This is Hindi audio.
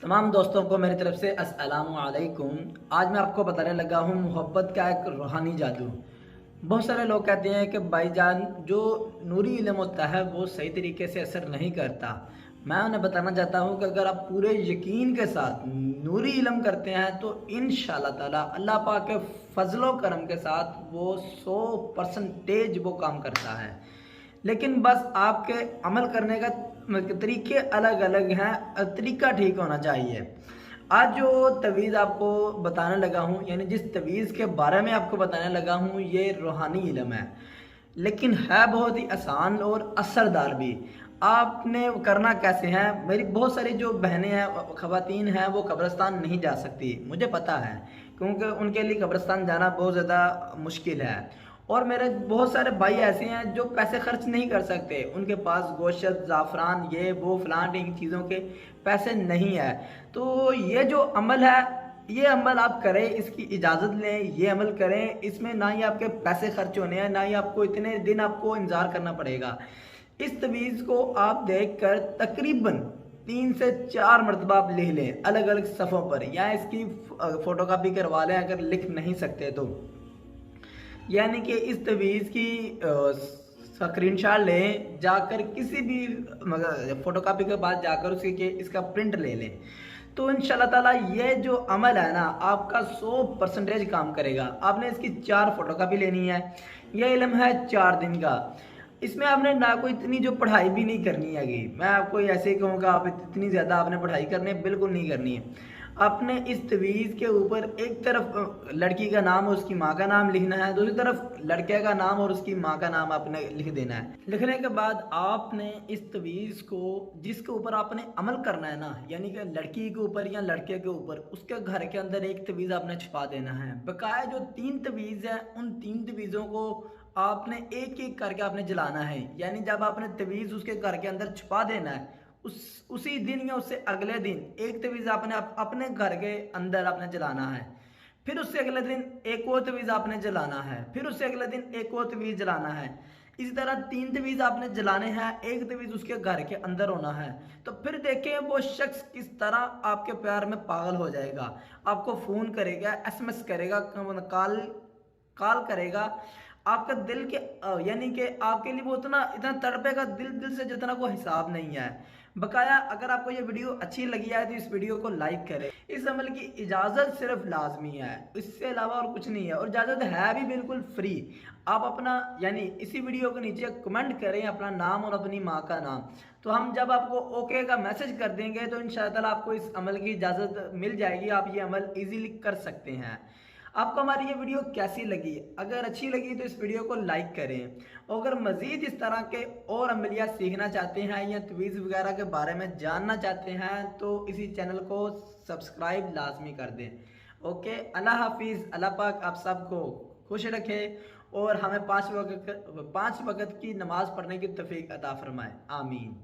तमाम दोस्तों को मेरी तरफ से अस्सलामु अलैकुम। आज मैं आपको बताने लगा हूँ मोहब्बत का एक रूहानी जादू। बहुत सारे लोग कहते हैं कि भाईजान जो नूरी इल्म होता है वो सही तरीके से असर नहीं करता। मैं उन्हें बताना चाहता हूँ कि अगर आप पूरे यकीन के साथ नूरी इल्म करते हैं तो इंशाअल्लाह ताला अल्लाह पाक के फजलो करम के साथ वो 100% वो काम करता है। लेकिन बस आपके अमल करने का तरीके अलग अलग हैं, तरीका ठीक होना चाहिए। आज जो तवीज़ आपको बताने लगा हूँ, यानी जिस तवीज़ के बारे में आपको बताने लगा हूँ, ये रूहानी इल्म है, लेकिन है बहुत ही आसान और असरदार भी। आपने करना कैसे है, मेरी बहुत सारी जो बहनें हैं, ख़वातीन हैं, वो कब्रिस्तान नहीं जा सकती, मुझे पता है, क्योंकि उनके लिए कब्रिस्तान जाना बहुत ज़्यादा मुश्किल है। और मेरे बहुत सारे भाई ऐसे हैं जो पैसे खर्च नहीं कर सकते, उनके पास गोश्त, ज़ाफ़रान, ये वो फ़लाँ इन चीज़ों के पैसे नहीं है। तो ये जो अमल है, ये अमल आप करें, इसकी इजाज़त लें, ये अमल करें, इसमें ना ही आपके पैसे खर्च होने हैं, ना ही आपको इतने दिन आपको इंतज़ार करना पड़ेगा। इस तवीज़ को आप देखकर तकरीबन 3 से 4 मरतबा आप लिख लें अलग अलग सफ़ों पर, या इसकी फ़ोटोकॉपी करवा लें अगर लिख नहीं सकते तो। यानी कि इस तवीज़ की स्क्रीनशॉट लें, जाकर किसी भी फ़ोटोकॉपी के बाद जाकर उसके के इसका प्रिंट ले लें। तो इंशाल्लाह ताला ये जो अमल है ना, आपका 100% काम करेगा। आपने इसकी 4 फ़ोटोकॉपी लेनी है। यह इल्म है 4 दिन का। इसमें आपने ना कोई इतनी जो पढ़ाई भी नहीं करनी हैगी। मैं आपको ऐसे ही कहूँगा आप इतनी ज़्यादा आपने पढ़ाई करनी है, बिल्कुल नहीं करनी है। आपने इस तवीज़ के ऊपर एक तरफ लड़की का नाम और उसकी माँ का नाम लिखना है, दूसरी तरफ लड़के का नाम और उसकी माँ का नाम आपने लिख देना है। लिखने के बाद आपने इस तवीज़ को जिसके ऊपर आपने अमल करना है ना, यानी कि लड़की के ऊपर या लड़के के ऊपर, उसके घर के अंदर एक तवीज़ आपने छुपा देना है। बकाया जो 3 तवीज़ हैं, उन 3 तवीज़ों को आपने एक एक करके आपने जलाना है। यानी जब आपने तवीज़ उसके घर के अंदर छुपा देना है, उसी दिन या उससे अगले दिन एक तवीज़ आपने अपने घर के अंदर आपने जलाना है। फिर उससे अगले दिन एक और तवीज़ आपने जलाना है, फिर उससे अगले दिन एक और तवीज़ जलाना है। इसी तरह 3 तवीज़ आपने जलाने हैं, एक तवीज़ उसके घर के अंदर होना है। तो फिर देखें वो शख्स किस तरह आपके प्यार में पागल हो जाएगा, आपको फ़ोन करेगा, SMS करेगा, कॉल कॉल करेगा। आपका दिल के यानी कि आपके लिए वो इतना तड़पेगा दिल से जितना कोई हिसाब नहीं है। बकाया अगर आपको ये वीडियो अच्छी लगी है तो इस वीडियो को लाइक करें। इस अमल की इजाज़त सिर्फ लाजमी है, इससे अलावा और कुछ नहीं है, और इजाज़त है भी बिल्कुल फ्री। आप अपना यानी इसी वीडियो के नीचे कमेंट करें अपना नाम और अपनी माँ का नाम, तो हम जब आपको ओके का मैसेज कर देंगे तो इंशाअल्लाह आपको इस अमल की इजाज़त मिल जाएगी। आप ये अमल ईजीली कर सकते हैं। आपको हमारी ये वीडियो कैसी लगी? अगर अच्छी लगी तो इस वीडियो को लाइक करें, और अगर मज़ीद इस तरह के और अमलियात सीखना चाहते हैं या तवीज़ वगैरह के बारे में जानना चाहते हैं तो इसी चैनल को सब्सक्राइब लाजमी कर दें। ओके, अल्लाह हाफिज़। अल्लाह पाक आप सबको खुश रखे और हमें 5 वक्त की नमाज़ पढ़ने की तौफीक अता फरमाए। आमीन।